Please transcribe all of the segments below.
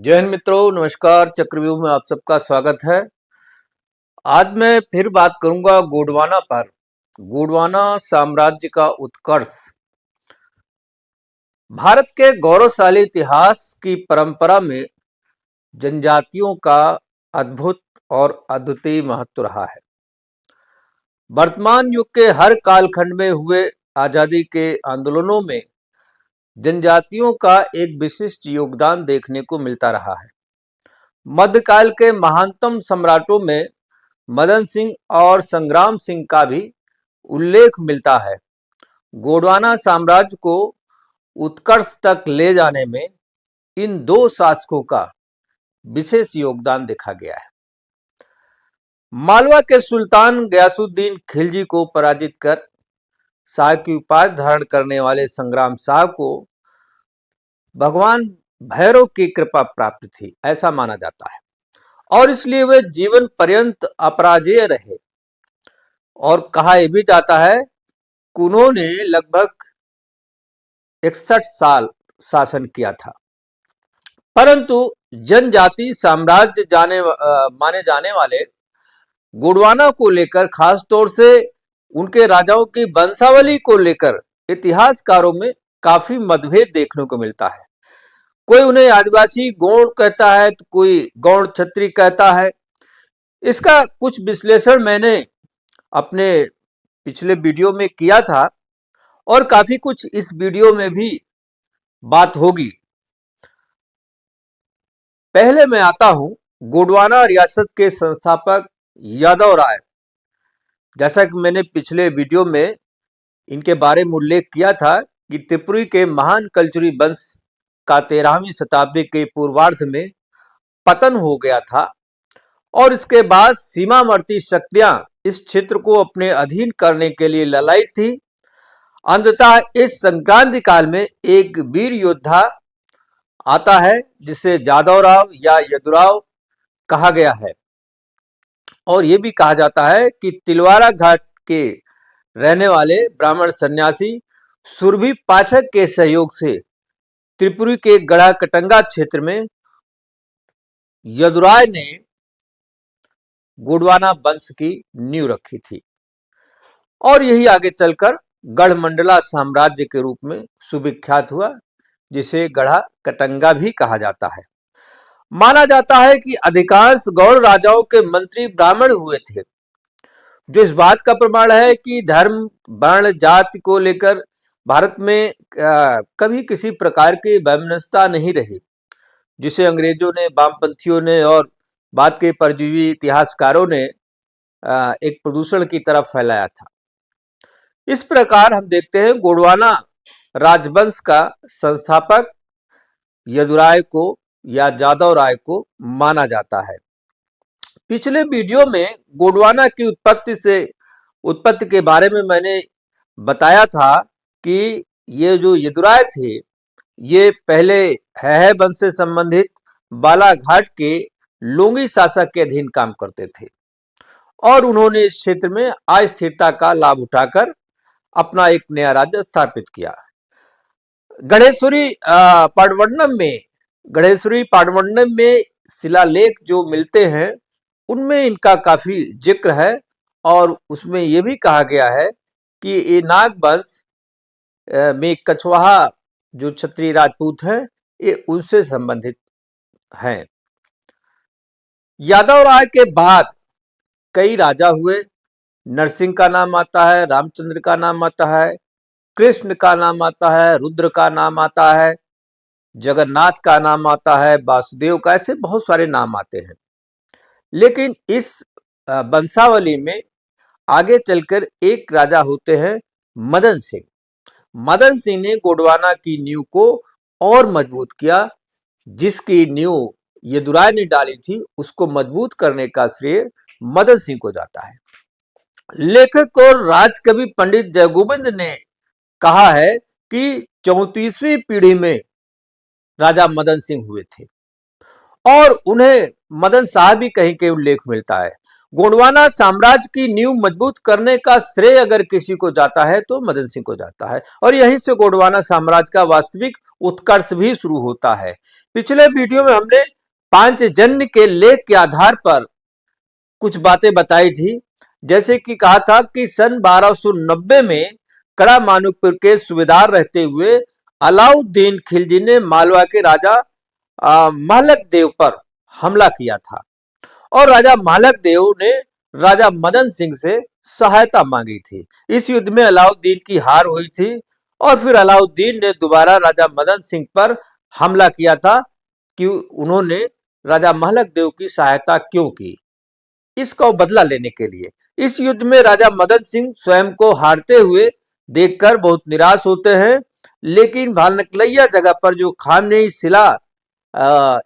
जय हिंद मित्रों, नमस्कार। चक्रव्यूह में आप सबका स्वागत है। आज मैं फिर बात करूंगा गोंडवाना पर। गोंडवाना साम्राज्य का उत्कर्ष। भारत के गौरवशाली इतिहास की परंपरा में जनजातियों का अद्भुत और अद्वितीय महत्व रहा है। वर्तमान युग के हर कालखंड में हुए आजादी के आंदोलनों में जनजातियों का एक विशिष्ट योगदान देखने को मिलता रहा है। मध्यकाल के महानतम सम्राटों में मदन सिंह और संग्राम सिंह का भी उल्लेख मिलता है। गोंडवाना साम्राज्य को उत्कर्ष तक ले जाने में इन दो शासकों का विशेष योगदान देखा गया है। मालवा के सुल्तान गयासुद्दीन खिलजी को पराजित कर शाह की उपाधि धारण करने वाले संग्राम शाह को भगवान भैरव की कृपा प्राप्त थी, ऐसा माना जाता है, और इसलिए वे जीवन पर्यंत अपराजेय रहे। और कहा यह भी जाता है कि उन्होंने लगभग 61 साल शासन किया था। परंतु जनजाति साम्राज्य माने जाने वाले गोंडवाना को लेकर, खास तौर से उनके राजाओं की वंशावली को लेकर इतिहासकारों में काफी मतभेद देखने को मिलता है। कोई उन्हें आदिवासी गोंड कहता है तो कोई गौड़ क्षत्रिय कहता है। इसका कुछ विश्लेषण मैंने अपने पिछले वीडियो में किया था और काफी कुछ इस वीडियो में भी बात होगी। पहले मैं आता हूं गोंडवाना रियासत के संस्थापक यादव राय। जैसा कि मैंने पिछले वीडियो में इनके बारे में उल्लेख किया था कि त्रिपुरी के महान कलचुरी वंश का 13वीं शताब्दी के पूर्वार्ध में पतन हो गया था और इसके बाद सीमावर्ती शक्तियां इस क्षेत्र को अपने अधीन करने के लिए ललाई थी। अंततः इस संक्रांति काल में एक वीर योद्धा आता है जिसे जादवराव या यदुराव कहा गया है, और यह भी कहा जाता है कि तिलवारा घाट के रहने वाले ब्राह्मण सन्यासी सुरभि पाठक के सहयोग से त्रिपुरी के गढ़ा कटंगा क्षेत्र में यदुराय ने गोंडवाना वंश की नींव रखी थी और यही आगे चलकर गढ़मंडला साम्राज्य के रूप में सुविख्यात हुआ, जिसे गढ़ा कटंगा भी कहा जाता है। माना जाता है कि अधिकांश गौड़ राजाओं के मंत्री ब्राह्मण हुए थे, जो इस बात का प्रमाण है कि धर्म, वर्ण, जाति को लेकर भारत में कभी किसी प्रकार की वैमनस्यता नहीं रही, जिसे अंग्रेजों ने, वामपंथियों ने और बाद के परजीवी इतिहासकारों ने एक प्रदूषण की तरफ फैलाया था। इस प्रकार हम देखते हैं गोंडवाना राजवंश का संस्थापक यदुराय को या जादव राय को माना जाता है। पिछले वीडियो में गोंडवाना की उत्पत्ति के बारे में मैंने बताया था कि ये जो यदुराय थे ये पहले है वंश से संबंधित बालाघाट के लोंगी शासक के अधीन काम करते थे और उन्होंने इस क्षेत्र में अस्थिरता का लाभ उठाकर अपना एक नया राज्य स्थापित किया। गढ़ेश्वरी पाटवडनम में शिलालेख जो मिलते हैं उनमें इनका काफी जिक्र है और उसमें यह भी कहा गया है कि ये नाग वंश में कछवाहा जो क्षत्रिय राजपूत हैं ये उनसे संबंधित हैं। यादव राय के बाद कई राजा हुए। नरसिंह का नाम आता है, रामचंद्र का नाम आता है, कृष्ण का नाम आता है, रुद्र का नाम आता है, जगन्नाथ का नाम आता है, वासुदेव का, ऐसे बहुत सारे नाम आते हैं। लेकिन इस वंशावली में आगे चलकर एक राजा होते हैं मदन सिंह। मदन सिंह ने गोंडवाना की नींव को और मजबूत किया। जिसकी नींव यदुराय ने डाली थी उसको मजबूत करने का श्रेय मदन सिंह को जाता है। लेखक और राजकवि पंडित जयगोविंद ने कहा है कि 34वीं पीढ़ी में राजा मदन सिंह हुए थे और उन्हें मदन शाह भी कहीं के उल्लेख मिलता है। गोंडवाना साम्राज्य की नींव मजबूत करने का श्रेय अगर किसी को जाता है तो मदन सिंह को जाता है और यहीं से गोंडवाना साम्राज्य का वास्तविक उत्कर्ष भी शुरू होता है। पिछले वीडियो में हमने पांचजन्य के लेख के आधार पर कुछ बातें बताई थी। जैसे कि कहा था कि सन 1290 में कड़ा मानुकपुर के सूबेदार रहते हुए अलाउद्दीन खिलजी ने मालवा के राजा महलक देव पर हमला किया था और राजा महलक देव ने राजा मदन सिंह से सहायता मांगी थी। इस युद्ध में अलाउद्दीन की हार हुई थी और फिर अलाउद्दीन ने दोबारा राजा मदन सिंह पर हमला किया था कि उन्होंने राजा महलक देव की सहायता क्यों की, इसका बदला लेने के लिए। इस युद्ध में राजा मदन सिंह स्वयं को हारते हुए देखकर बहुत निराश होते हैं, लेकिन भालनकलैया जगह पर जो खामनेई शिला,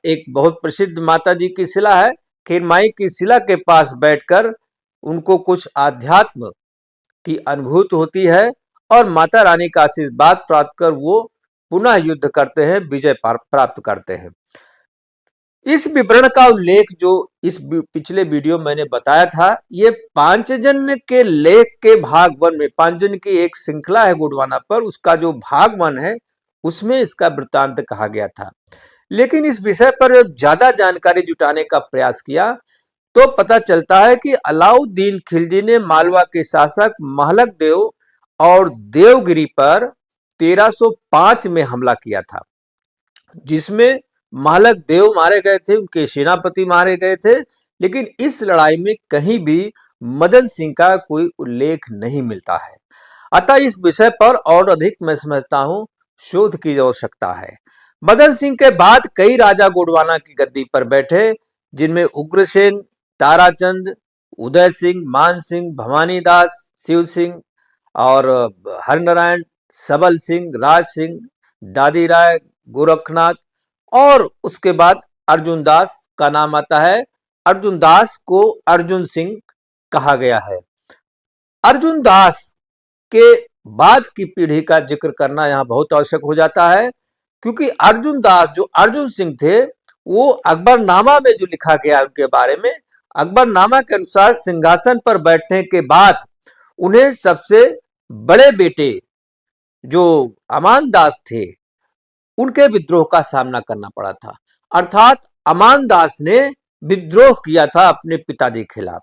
एक बहुत प्रसिद्ध माता जी की शिला है, खीरमाई की शिला के पास बैठकर उनको कुछ आध्यात्म की अनुभूति होती है और माता रानी का आशीर्वाद प्राप्त कर वो पुनः युद्ध करते हैं, विजय प्राप्त करते हैं। इस विवरण का उल्लेख जो इस पिछले वीडियो मैंने बताया था, ये पांचजन्य के लेख के भाग 1 में, पांचजन्य की एक श्रृंखला है गोंडवाना पर, उसका जो भाग 1 है उसमें इसका वृत्तांत कहा गया था। लेकिन इस विषय पर ज्यादा जानकारी जुटाने का प्रयास किया तो पता चलता है कि अलाउद्दीन खिलजी ने मालवा के शासक महलक देव और देवगिरी पर 1305 में हमला किया था, जिसमें महलक देव मारे गए थे, उनके सेनापति मारे गए थे। लेकिन इस लड़ाई में कहीं भी मदन सिंह का कोई उल्लेख नहीं मिलता है। अतः इस विषय पर और अधिक मैं समझता हूं शोध की आवश्यकता है। मदन सिंह के बाद कई राजा गोंडवाना की गद्दी पर बैठे, जिनमें उग्रसेन, ताराचंद, उदय सिंह, मान सिंह, भवानीदास, शिव सिंह और हरनारायण, सबल सिंह, राज सिंह, दादी राय, गोरखनाथ और उसके बाद अर्जुन दास का नाम आता है। अर्जुन दास को अर्जुन सिंह कहा गया है। अर्जुन दास के बाद की पीढ़ी का जिक्र करना यहाँ बहुत आवश्यक हो जाता है, क्योंकि अर्जुन दास जो अर्जुन सिंह थे वो अकबरनामा में जो लिखा गया उनके बारे में, अकबरनामा के अनुसार सिंहासन पर बैठने के बाद उन्हें सबसे बड़े बेटे जो अमान दास थे उनके विद्रोह का सामना करना पड़ा था। अर्थात अमान दास ने विद्रोह किया था अपने पिताजी के खिलाफ।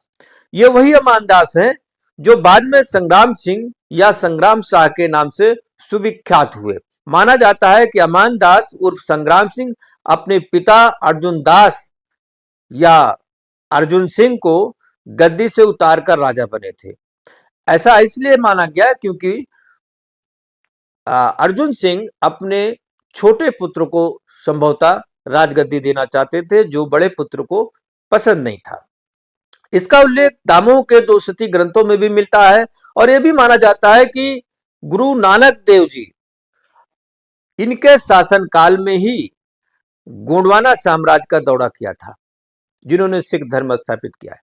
ये वही अमान दास हैं जो बाद में संग्राम सिंह या संग्राम शाह के नाम से सुविख्यात हुए। माना जाता है कि अमान दास उर्फ संग्राम सिंह अपने पिता अर्जुन दास या अर्जुन सिंह को गद्दी से उतारकर राजा बने थे। ऐसा इसलिए माना गया क्योंकि अर्जुन सिंह अपने छोटे पुत्र को संभवतः राजगद्दी देना चाहते थे, जो बड़े पुत्र को पसंद नहीं था। इसका उल्लेख दामोह के 2 सती ग्रंथों में भी मिलता है और यह भी माना जाता है कि गुरु नानक देव जी इनके शासन काल में ही गोंडवाना साम्राज्य का दौरा किया था, जिन्होंने सिख धर्म स्थापित किया है।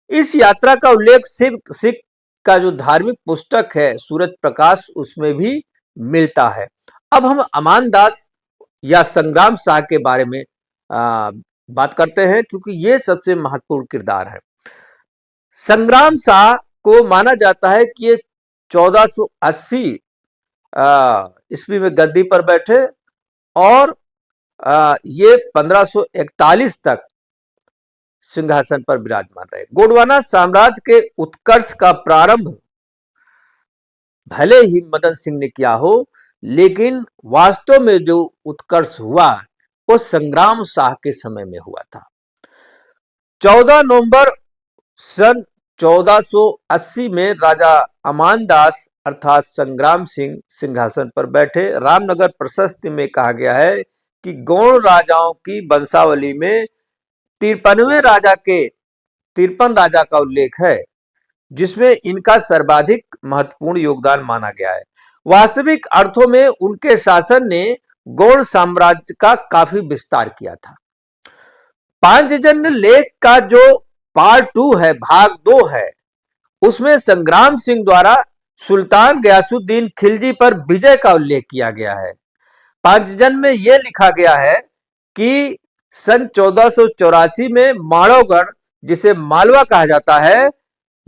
इस यात्रा का उल्लेख सिख का जो धार्मिक पुस्तक है सूरज प्रकाश, उसमें भी मिलता है। अब हम अमान दास या संग्राम शाह के बारे में बात करते हैं, क्योंकि ये सबसे महत्वपूर्ण किरदार है। संग्राम शाह को माना जाता है कि ये 1480 ईस्वी में गद्दी पर बैठे और ये 1541 तक सिंहासन पर विराजमान रहे। गोंडवाना साम्राज्य के उत्कर्ष का प्रारंभ भले ही मदन सिंह ने किया हो, लेकिन वास्तव में जो उत्कर्ष हुआ वो संग्राम शाह के समय में हुआ था। 14 नवंबर सन 1480 में राजा अमान दास अर्थात संग्राम सिंह सिंहासन पर बैठे। रामनगर प्रशस्ति में कहा गया है कि गौड़ राजाओं की वंशावली में 53 राजा का उल्लेख है, जिसमें इनका सर्वाधिक महत्वपूर्ण योगदान माना गया है। वास्तविक अर्थों में उनके शासन ने गौड़ साम्राज्य का काफी विस्तार किया था। पांचजन्य लेख का जो पार्ट 2 है, भाग 2 है, उसमें संग्राम सिंह द्वारा सुल्तान गयासुद्दीन खिलजी पर विजय का उल्लेख किया गया है। पांचजन्य में यह लिखा गया है कि सन 1484 में माड़ोगढ़, जिसे मालवा कहा जाता है,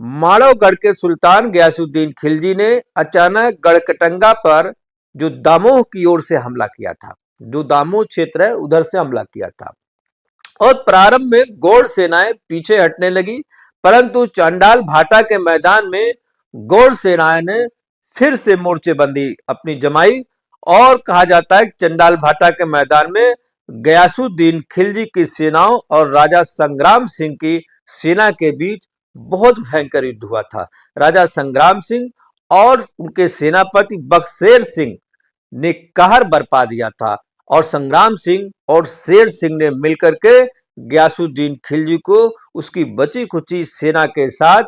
माड़ोगढ़ के सुल्तान गयासुद्दीन खिलजी ने अचानक गढ़कटंगा पर जो दामोह की ओर से हमला किया था, जो दामोह क्षेत्र है उधर से हमला किया था। और प्रारंभ में गौड़ सेनाएं पीछे हटने लगी, परंतु चांडाल भाटा के मैदान में गौड़ सेनाएं ने फिर से मोर्चेबंदी अपनी जमाई और कहा जाता है कि चंडाल भाटा के मैदान में गयासुद्दीन खिलजी की सेनाओं और राजा संग्राम सिंह की सेना के बीच बहुत भयंकर युद्ध हुआ था। राजा संग्राम सिंह और उनके सेनापति बक्सर सिंह ने कहर बरपा दिया था और संग्राम सिंह और शेर सिंह ने मिलकर के गयासुद्दीन खिलजी को उसकी बची खुची सेना के साथ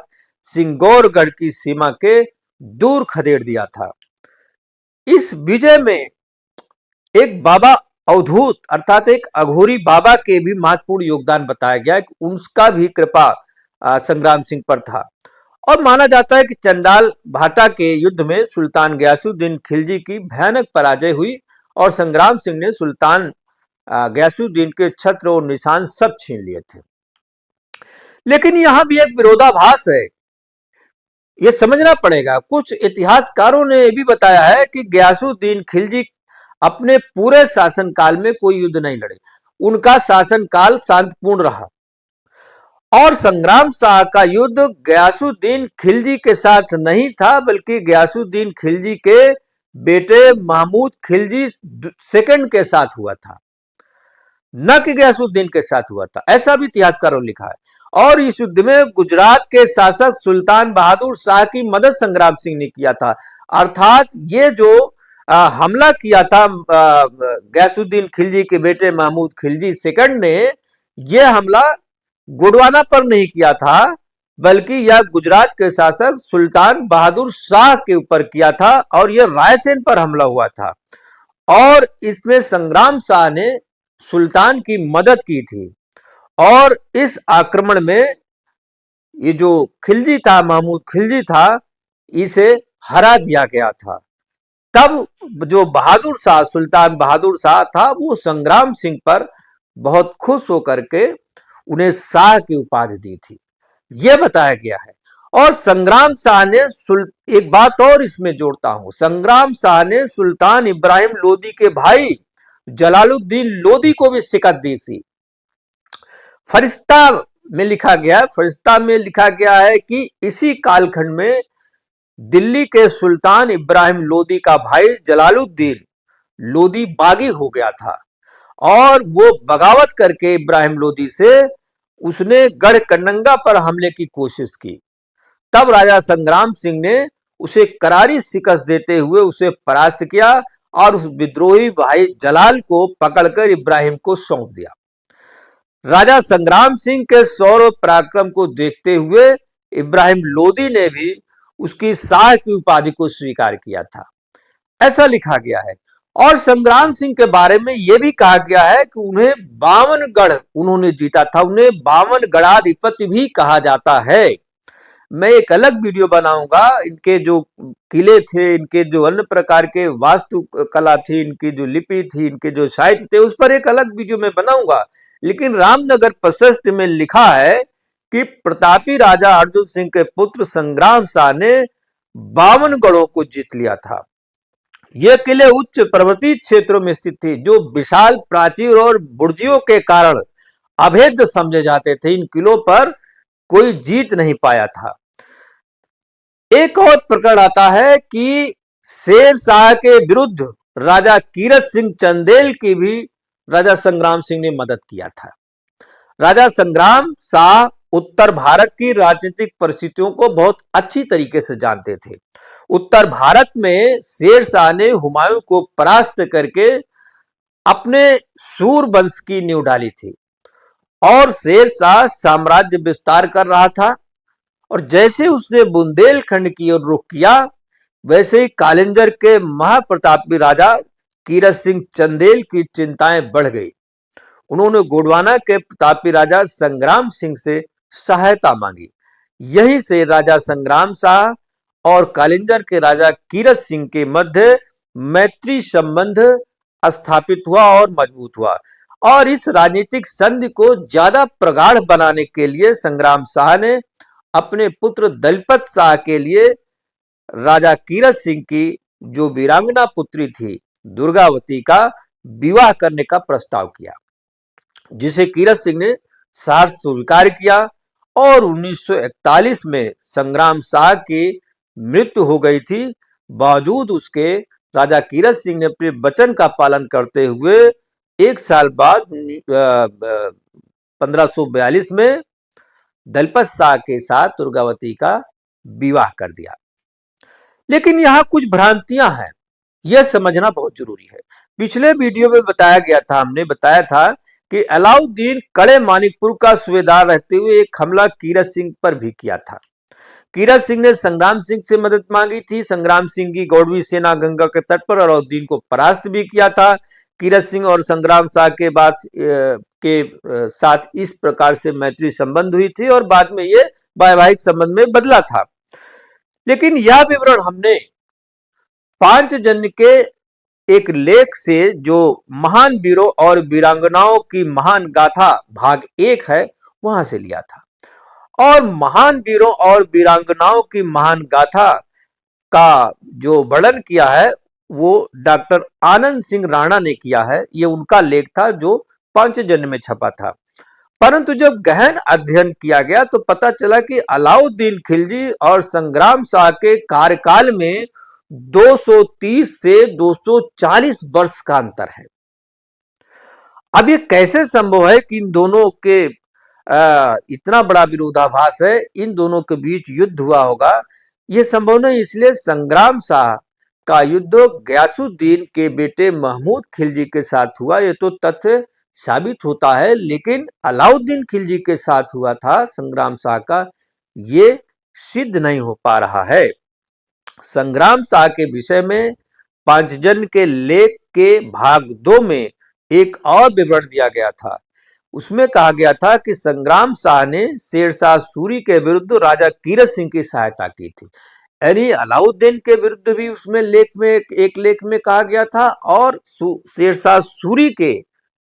सिंगौरगढ़ की सीमा के दूर खदेड़ दिया था। इस विजय में एक बाबा अवधूत अर्थात एक अघोरी बाबा के भी महत्वपूर्ण योगदान बताया गया है कि उनका भी कृपा संग्राम सिंह पर था और माना जाता है कि चंडाल भाटा के युद्ध में सुल्तान गयासुद्दीन खिलजी की भयानक पराजय हुई और संग्राम सिंह ने सुल्तान गयासुद्दीन के छत्र और निशान सब छीन लिए थे। लेकिन यहां भी एक विरोधाभास है, यह समझना पड़ेगा। कुछ इतिहासकारों ने यह भी बताया है कि गयासुद्दीन खिलजी अपने पूरे शासनकाल में कोई युद्ध नहीं लड़े, उनका शासनकाल शांतिपूर्ण रहा और संग्राम शाह का युद्ध गयासुद्दीन खिलजी के साथ नहीं था, बल्कि गयासुद्दीन खिलजी के बेटे महमूद खिलजी सेकंड के साथ हुआ था, न कि गयासुद्दीन के साथ हुआ था, ऐसा भी इतिहासकारों ने लिखा है। और इस युद्ध में गुजरात के शासक सुल्तान बहादुर शाह की मदद संग्राम सिंह ने किया था। अर्थात ये जो हमला किया था गयासुद्दीन खिलजी के बेटे महमूद खिलजी सेकंड ने, यह हमला गोंडवाना पर नहीं किया था, बल्कि यह गुजरात के शासक सुल्तान बहादुर शाह के ऊपर किया था और यह रायसेन पर हमला हुआ था और इसमें संग्राम शाह ने सुल्तान की मदद की थी और इस आक्रमण में ये जो खिलजी था, महमूद खिलजी था, इसे हरा दिया गया था। तब जो बहादुर शाह सुल्तान बहादुर शाह था वो संग्राम सिंह पर बहुत खुश होकर के उन्हें शाह की उपाधि दी थी, यह बताया गया है। और संग्राम शाह ने एक बात और इसमें जोड़ता हूं, संग्राम शाह ने सुल्तान इब्राहिम लोदी के भाई जलालुद्दीन लोदी को भी शिकस्त दी थी। फरिश्ता में लिखा गया है कि इसी कालखंड में दिल्ली के सुल्तान इब्राहिम लोदी का भाई जलालुद्दीन लोदी बागी हो गया था और वो बगावत करके इब्राहिम लोदी से उसने गढ़ कन्नंगा पर हमले की कोशिश की। तब राजा संग्राम सिंह ने उसे करारी शिकस्त देते हुए उसे परास्त किया और उस विद्रोही भाई जलाल को पकड़कर इब्राहिम को सौंप दिया। राजा संग्राम सिंह के शौर्य पराक्रम को देखते हुए इब्राहिम लोदी ने भी उसकी शाह की उपाधि को स्वीकार किया था, ऐसा लिखा गया है। और संग्राम सिंह के बारे में यह भी कहा गया है कि उन्हें 52 गढ़ उन्होंने जीता था, उन्हें 52 गढ़ाधिपति भी कहा जाता है। मैं एक अलग वीडियो बनाऊंगा, इनके जो किले थे, इनके जो अन्य प्रकार के वास्तु कला थी, इनकी जो लिपि थी, इनके जो साहित्य थे, उस पर एक अलग वीडियो में बनाऊंगा। लेकिन रामनगर प्रशस्ति में लिखा है कि प्रतापी राजा अर्जुन सिंह के पुत्र संग्राम शाह ने 52 गढ़ों को जीत लिया था। ये किले उच्च पर्वतीय क्षेत्रों में स्थित थे जो विशाल प्राचीर और बुर्जियों के कारण अभेद्य समझे जाते थे। इन किलों पर कोई जीत नहीं पाया था। एक और प्रकरण आता है कि शेर शाह के विरुद्ध राजा कीरत सिंह चंदेल की भी राजा संग्राम सिंह ने मदद किया था। राजा संग्राम शाह उत्तर भारत की राजनीतिक परिस्थितियों को बहुत अच्छी तरीके से जानते थे। उत्तर भारत में शेर शाह ने हुमायूं को परास्त करके अपने सूर वंश की नींव डाली थी और शेर शाह साम्राज्य विस्तार कर रहा था और जैसे उसने बुंदेलखंड की ओर रुख किया वैसे ही कालिंजर के महाप्रतापी राजा कीरत सिंह चंदेल की चिंताएं बढ़ गई। उन्होंने गोंडवाना के प्रतापी राजा संग्राम सिंह से सहायता मांगी। यहीं से राजा संग्राम शाह और कालिंजर के राजा कीरत सिंह के मध्य मैत्री संबंध स्थापित हुआ और मजबूत हुआ और इस राजनीतिक संधि को ज्यादा प्रगाढ़ बनाने के लिए संग्राम शाह ने अपने पुत्र दलपत शाह के लिए राजा कीरत सिंह की जो वीरांगना पुत्री थी दुर्गावती का विवाह करने का प्रस्ताव किया। जिसे कीरत सिंह ने सहर्ष स्वीकार किया और 1941 में संग्राम शाह की मृत्यु हो गई थी। बावजूद उसके राजा कीरत सिंह ने अपने वचन का पालन करते हुए एक साल बाद 1542 में दलपत शाह के साथ दुर्गावती का विवाह कर दिया। लेकिन यहाँ कुछ भ्रांतियां हैं, यह समझना बहुत जरूरी है। पिछले वीडियो में हमने बताया था कि अलाउद्दीन कड़े मानिकपुर का सूबेदार रहते हुए एक हमला कीरत सिंह पर भी किया था। कीरत सिंह ने संग्राम सिंह से मदद मांगी थी। संग्राम सिंह की गौड़वी सेना गंगा के तट पर अलाउद्दीन को परास्त भी किया था। कीरत सिंह और संग्राम शाह के साथ इस प्रकार से मैत्री संबंध हुई थी और बाद में ये वैवाहिक संबंध में बदला था। लेकिन यह विवरण हमने पांचजन्य के एक लेख से, जो महान वीरों और वीरांगनाओं की महान गाथा भाग 1 है, वहां से लिया था। और महान वीरों और वीरांगनाओं की महान गाथा का जो वर्णन किया है वो डॉक्टर आनंद सिंह राणा ने किया है। ये उनका लेख था जो पांचजन्य में छपा था। परंतु जब गहन अध्ययन किया गया तो पता चला कि अलाउद्दीन खिलजी और संग्राम शाह के कार्यकाल में 230 से 240 वर्ष का अंतर है। अब ये कैसे संभव है कि इन दोनों के इतना बड़ा विरोधाभास है, इन दोनों के बीच युद्ध हुआ होगा? यह संभव नहीं। इसलिए संग्राम शाह का युद्ध गयासुद्दीन के बेटे महमूद खिलजी के साथ हुआ, ये तो तथ्य साबित होता है। लेकिन अलाउद्दीन खिलजी के साथ हुआ था संग्राम शाह का, ये सिद्ध नहीं हो पा रहा है। संग्राम शाह के विषय में पांचजन्य के लेख के भाग 2 में एक और विवरण दिया गया था। उसमें कहा गया था कि संग्राम शाह ने शेरशाह सूरी के विरुद्ध राजा कीरत सिंह की सहायता की थी। यानी अलाउद्दीन के विरुद्ध भी उसमें एक लेख में कहा गया था और शेरशाह सूरी के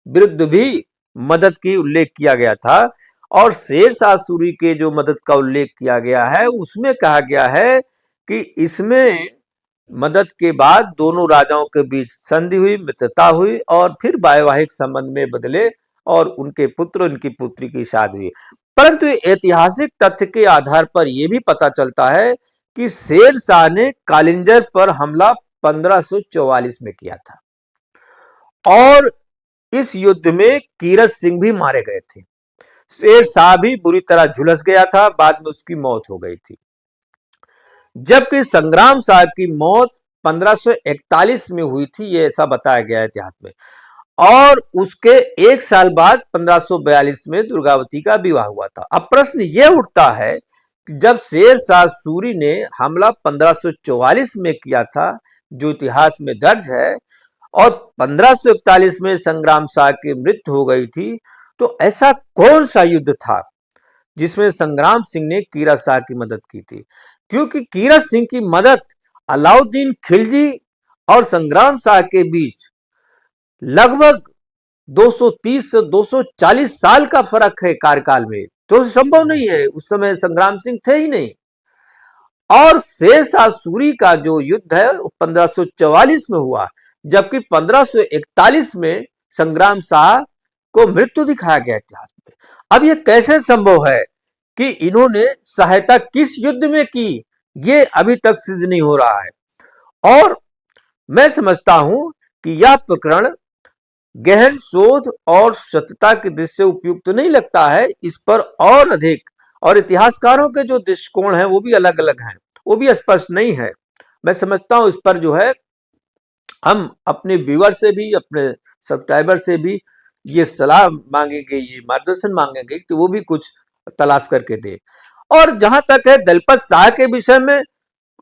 विरुद्ध भी मदद की उल्लेख किया गया था। और शेरशाह सूरी के जो मदद का उल्लेख किया गया है उसमें कहा गया है कि इसमें मदद के बाद दोनों राजाओं के बीच संधि हुई, मित्रता हुई और फिर वैवाहिक संबंध में बदले और उनके पुत्र, उनकी पुत्री की शादी हुई। परंतु ऐतिहासिक तथ्य के आधार पर यह भी पता चलता है कि शेर शाह ने कालिंजर पर हमला 1544 में किया था और इस युद्ध में कीरत सिंह भी मारे गए थे। शेर शाह भी बुरी तरह झुलस गया था, बाद में उसकी मौत हो गई थी। जबकि संग्राम शाह की मौत 1541 में हुई थी, ये ऐसा बताया गया है इतिहास में। और उसके एक साल बाद 1542 में दुर्गावती का विवाह हुआ था। अब प्रश्न यह उठता है कि जब शेर शाह सूरी ने हमला 1544 में किया था, जो इतिहास में दर्ज है, और 1541 में संग्राम शाह की मृत्यु हो गई थी, तो ऐसा कौन सा युद्ध था जिसमें संग्राम सिंह ने कीरत शाह की मदद की थी? क्योंकि कीरत सिंह की मदद अलाउद्दीन खिलजी और संग्राम शाह के बीच लगभग 230 से 240 साल का फर्क है कार्यकाल में, तो संभव नहीं है। उस समय संग्राम सिंह थे ही नहीं। और शेरशाह सूरी का जो युद्ध है वो 1544 में हुआ, जबकि 1541 में संग्राम शाह को मृत्यु दिखाया गया इतिहास में। अब यह कैसे संभव है कि इन्होंने सहायता किस युद्ध में की, ये अभी तक सिद्ध नहीं हो रहा है। और मैं समझता हूं कि यह प्रकरण गहन शोध और सत्यता की दृष्टि से उपयुक्त नहीं लगता है। इस पर और अधिक, और इतिहासकारों के जो दृष्टिकोण हैं वो भी अलग अलग हैं, वो भी स्पष्ट नहीं है। मैं समझता हूं इस पर जो है हम अपने व्यूअर से भी, अपने सब्सक्राइबर से भी ये सलाह मांगेंगे, ये मार्गदर्शन मांगेंगे कि वो भी कुछ तलाश करके दे। और जहां तक है दलपत शाह के विषय में,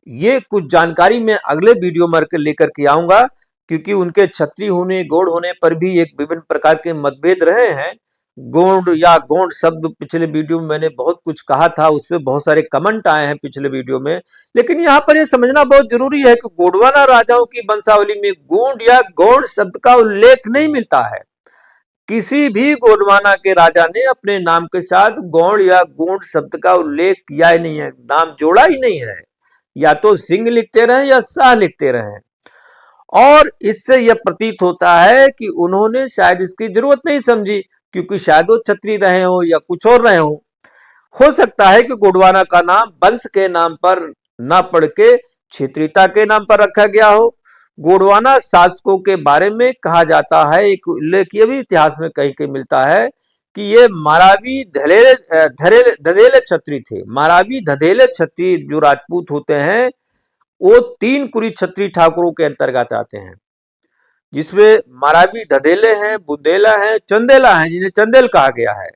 ये कुछ जानकारी मैं अगले वीडियो में लेकर के आऊंगा, क्योंकि उनके क्षत्रिय होने, गौड़ होने पर भी एक विभिन्न प्रकार के मतभेद रहे हैं। गोंड या गोंड शब्द पिछले वीडियो में मैंने बहुत कुछ कहा था, उस पर बहुत सारे कमेंट आए हैं पिछले वीडियो में। लेकिन यहाँ पर यह समझना बहुत जरूरी है कि गोंडवाना राजाओं की वंशावली में गोंड या गौड़ शब्द का उल्लेख नहीं मिलता है। किसी भी गोंडवाना के राजा ने अपने नाम के साथ गौड़ या गोंड शब्द का उल्लेख किया ही नहीं है, नाम जोड़ा ही नहीं है। या तो सिंह लिखते रहे या शाह लिखते रहे। और इससे यह प्रतीत होता है कि उन्होंने शायद इसकी जरूरत नहीं समझी, क्योंकि शायद वो क्षत्रिय रहे हो या कुछ और रहे हो सकता है कि गोंडवाना का नाम वंश के नाम पर न पढ़ के क्षेत्रीयता के नाम पर रखा गया हो। गोंडवाना शासकों के बारे में कहा जाता है, एक उल्लेख ये भी इतिहास में कहीं कहीं मिलता है कि ये मारावी धदेले क्षत्रिय थे। मारावी धदेले क्षत्रिय जो राजपूत होते हैं वो 3 कुरी क्षत्रिय ठाकुरों के अंतर्गत आते हैं, जिसमें मारावी धदेले हैं, बुंदेला हैं, चंदेला हैं, जिन्हें चंदेल कहा गया है।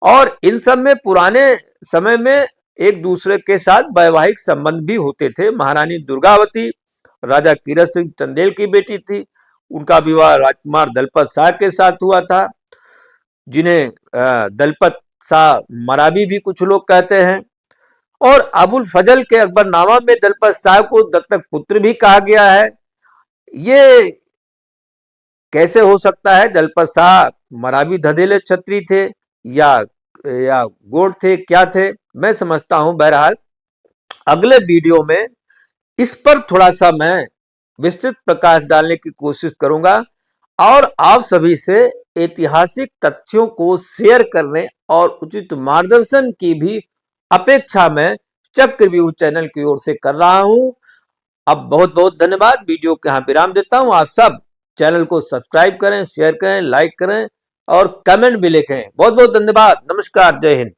और इन सब में पुराने समय में एक दूसरे के साथ वैवाहिक संबंध भी होते थे। महारानी दुर्गावती राजा कीरत सिंह चंदेल की बेटी थी। उनका विवाह राजकुमार दलपत शाह के साथ हुआ था, जिन्हें दलपत शाह मरावी भी कुछ लोग कहते हैं। और अबुल फजल के अकबरनामा में दलपत शाह को दत्तक पुत्र भी कहा गया है। ये कैसे हो सकता है? दलपत शाह मरावी धदेले क्षत्रिय थे या गोंड थे, क्या थे, मैं समझता हूं। बहरहाल अगले वीडियो में इस पर थोड़ा सा मैं विस्तृत प्रकाश डालने की कोशिश करूंगा और आप सभी से ऐतिहासिक तथ्यों को शेयर करने और उचित मार्गदर्शन की भी अपेक्षा मैं चक्रव्यूह चैनल की ओर से कर रहा हूं। अब बहुत बहुत धन्यवाद। वीडियो के यहां विराम देता हूं। आप सब चैनल को सब्सक्राइब करें, शेयर करें, लाइक करें और कमेंट भी लिखें। बहुत बहुत धन्यवाद। नमस्कार, जय हिंद।